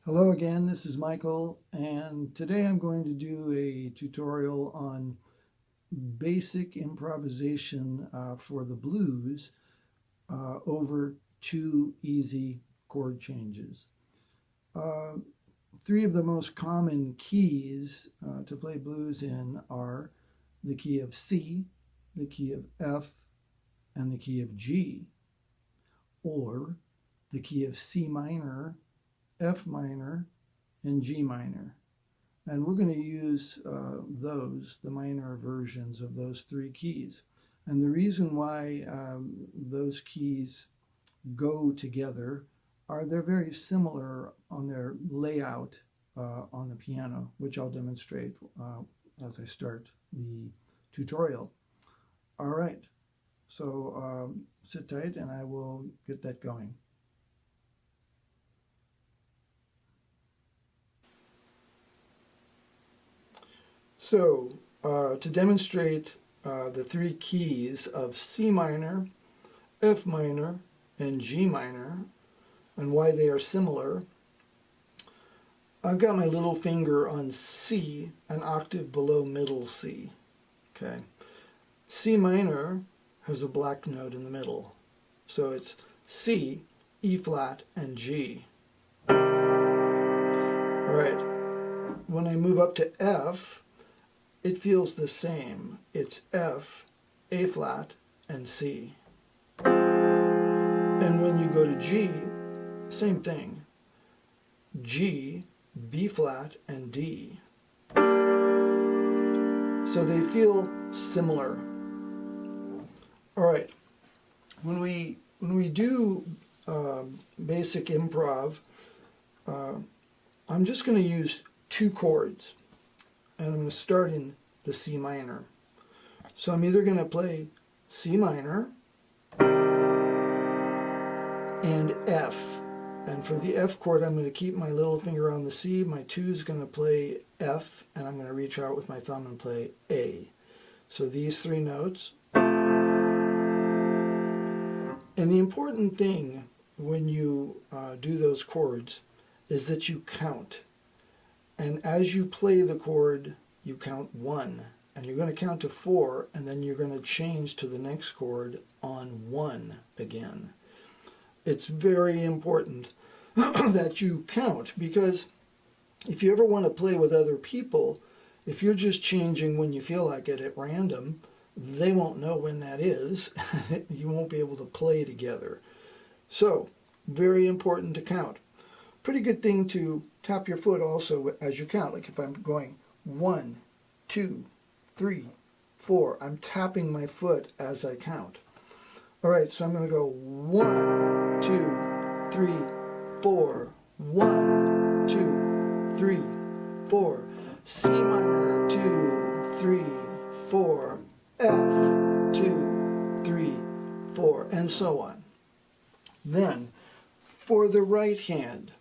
Hello again, this is Michael, and today I'm going to do a tutorial on basic improvisation for the blues over two easy chord changes. Three of the most common keys to play blues in are the key of C, the key of F, and the key of G, or the key of C minor, F minor, and G minor. And we're going to use the minor versions of those three keys. And the reason why those keys go together are they're very similar on their layout on the piano, which I'll demonstrate as I start the tutorial. All right, so sit tight and I will get that going. So, to demonstrate the three keys of C minor, F minor, and G minor, and why they are similar, I've got my little finger on C, an octave below middle C. Okay. C minor has a black note in the middle, so it's C, E flat, and G. All right. When I move up to F, it feels the same. It's F, A flat, and C. And when you go to G, same thing. G, B flat, and D. So they feel similar. All right. When we do basic improv, I'm just going to use two chords. And I'm going to start in the C minor. So I'm either going to play C minor and F. And for the F chord, I'm going to keep my little finger on the C. My 2 is going to play F, and I'm going to reach out with my thumb and play A. So these three notes. And the important thing when you do those chords is that you count. And as you play the chord, you count 1. And you're going to count to 4, and then you're going to change to the next chord on 1 again. It's very important that you count, because if you ever want to play with other people, if you're just changing when you feel like it at random, they won't know when that is. You won't be able to play together. So, very important to count. Pretty good thing to tap your foot also as you count. Like if I'm going 1, 2, 3, 4, I'm tapping my foot as I count. All right, so I'm going to go 1, 2, 3, 4, 1, 2, 3, 4, C minor, 2, 3, 4, F, 2, 3, 4, and so on. Then, for the right hand,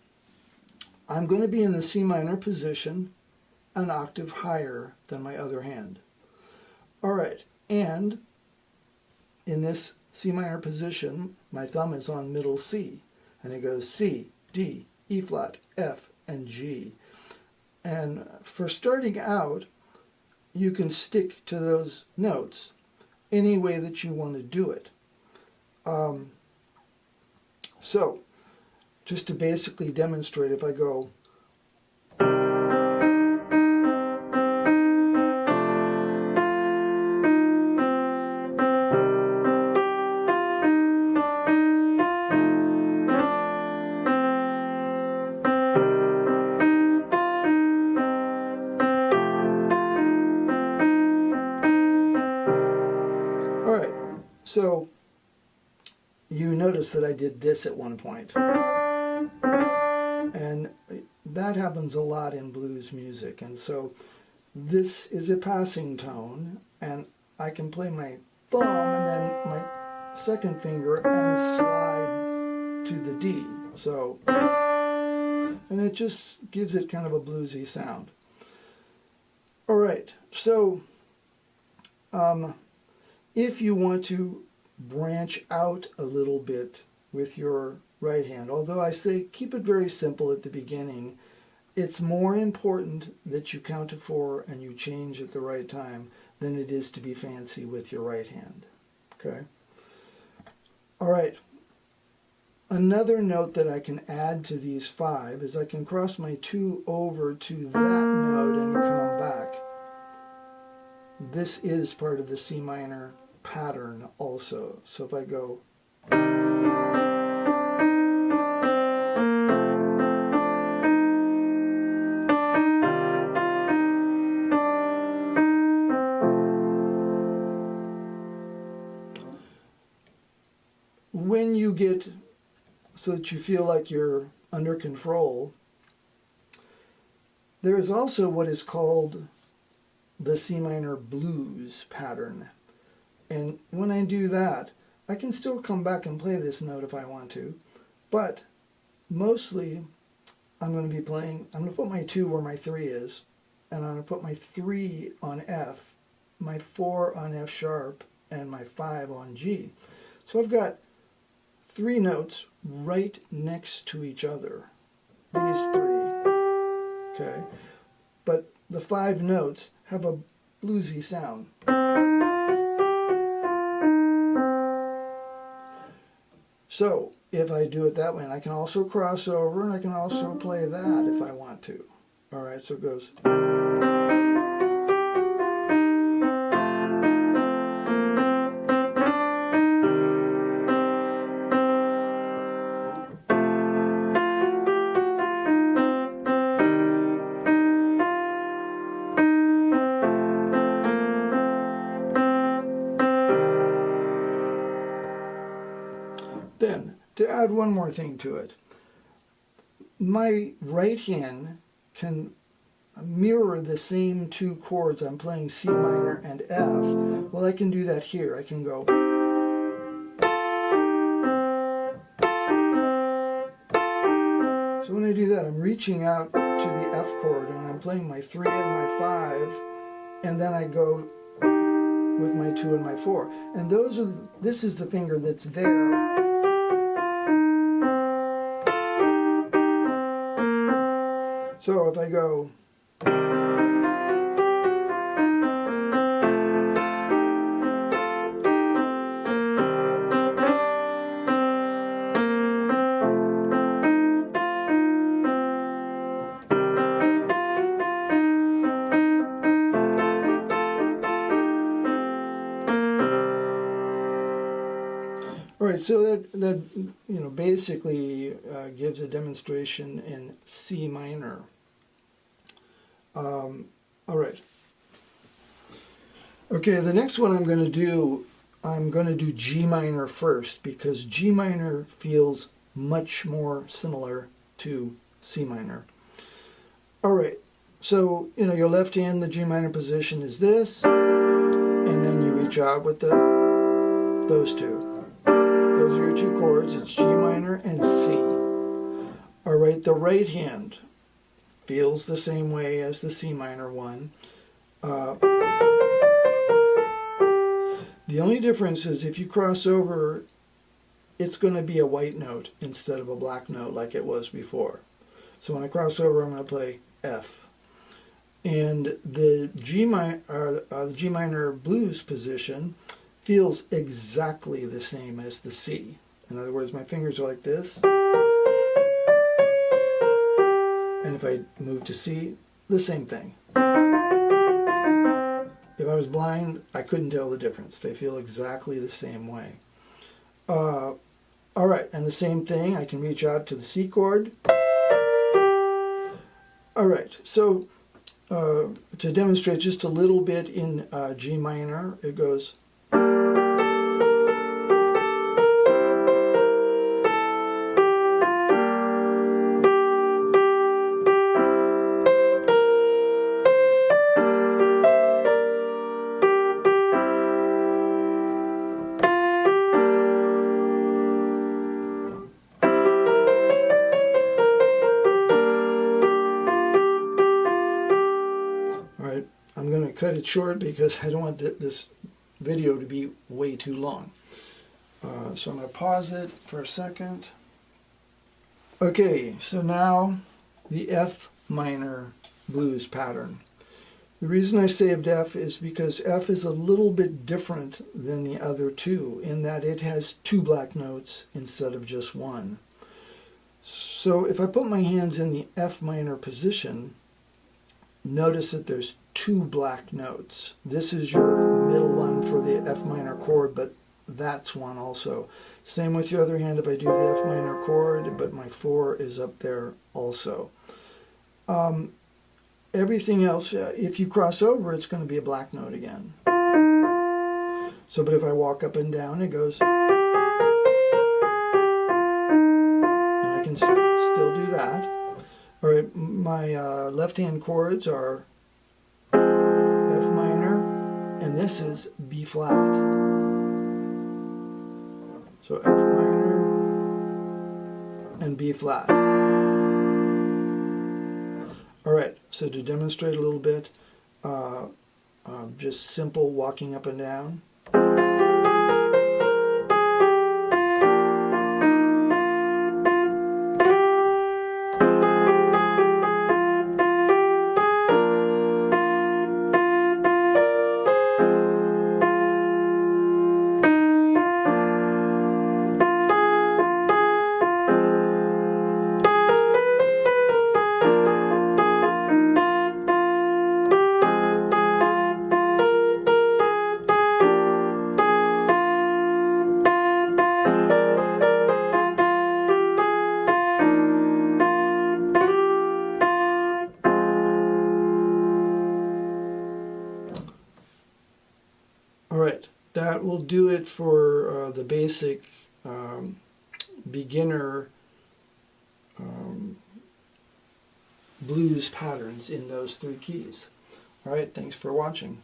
I'm going to be in the C minor position, an octave higher than my other hand. All right, and in this C minor position, my thumb is on middle C, and it goes C, D, E flat, F, and G. And for starting out, you can stick to those notes any way that you want to do it. So, just to basically demonstrate, if I go so you notice that I did this at one point. And that happens a lot in blues music. And so this is a passing tone, and I can play my thumb and then my second finger and slide to the D. So, and it just gives it kind of a bluesy sound. All right, so if you want to branch out a little bit with your right hand. Although I say keep it very simple at the beginning, it's more important that you count to 4 and you change at the right time than it is to be fancy with your right hand. Okay? All right. Another note that I can add to these 5 is I can cross my 2 over to that note and come back. This is part of the C minor pattern also. So if I go, when you get so that you feel like you're under control, there is also what is called the C minor blues pattern. And when I do that, I can still come back and play this note if I want to, but mostly I'm going to be playing, I'm going to put my 2 where my 3 is, and I'm going to put my 3 on F, my 4 on F sharp, and my 5 on G. So I've got 3 notes right next to each other, these 3, okay? But the 5 notes have a bluesy sound. So if I do it that way, and I can also cross over, and I can also play that if I want to. All right, so it goes. Then, to add one more thing to it, my right hand can mirror the same 2 chords. I'm playing C minor and F. Well, I can do that here. I can go. So when I do that, I'm reaching out to the F chord, and I'm playing my 3 and my 5, and then I go with my 2 and my 4. And this is the finger that's there. So if I go, all right, so that basically gives a demonstration in C minor. All right. Okay, the next one I'm going to do G minor first, because G minor feels much more similar to C minor. All right, so your left hand, the G minor position is this, and then you reach out with those 2. Those are your 2 chords. It's G minor and C. All right, the right hand feels the same way as the C minor one. The only difference is if you cross over, it's going to be a white note instead of a black note like it was before. So when I cross over, I'm going to play F. And the G minor blues position feels exactly the same as the C. In other words, my fingers are like this. And if I move to C, the same thing. If I was blind, I couldn't tell the difference. They feel exactly the same way. All right, and the same thing, I can reach out to the C chord. All right, so to demonstrate just a little bit in G minor, it goes. I'm going to cut it short because I don't want this video to be way too long. So I'm going to pause it for a second. Okay, so now the F minor blues pattern. The reason I saved F is because F is a little bit different than the other two in that it has two black notes instead of just one. So if I put my hands in the F minor position, notice that there's two black notes. This is your middle one for the F minor chord, but that's one also. Same with your other hand if I do the F minor chord, but my 4 is up there also. Everything else, if you cross over, it's going to be a black note again. So, but if I walk up and down, it goes. And I can still do that. All right, my left hand chords are F minor, and this is B flat. So F minor and B flat. All right, so to demonstrate a little bit, just simple walking up and down. All right, that will do it for the basic beginner blues patterns in those three keys. All right, thanks for watching.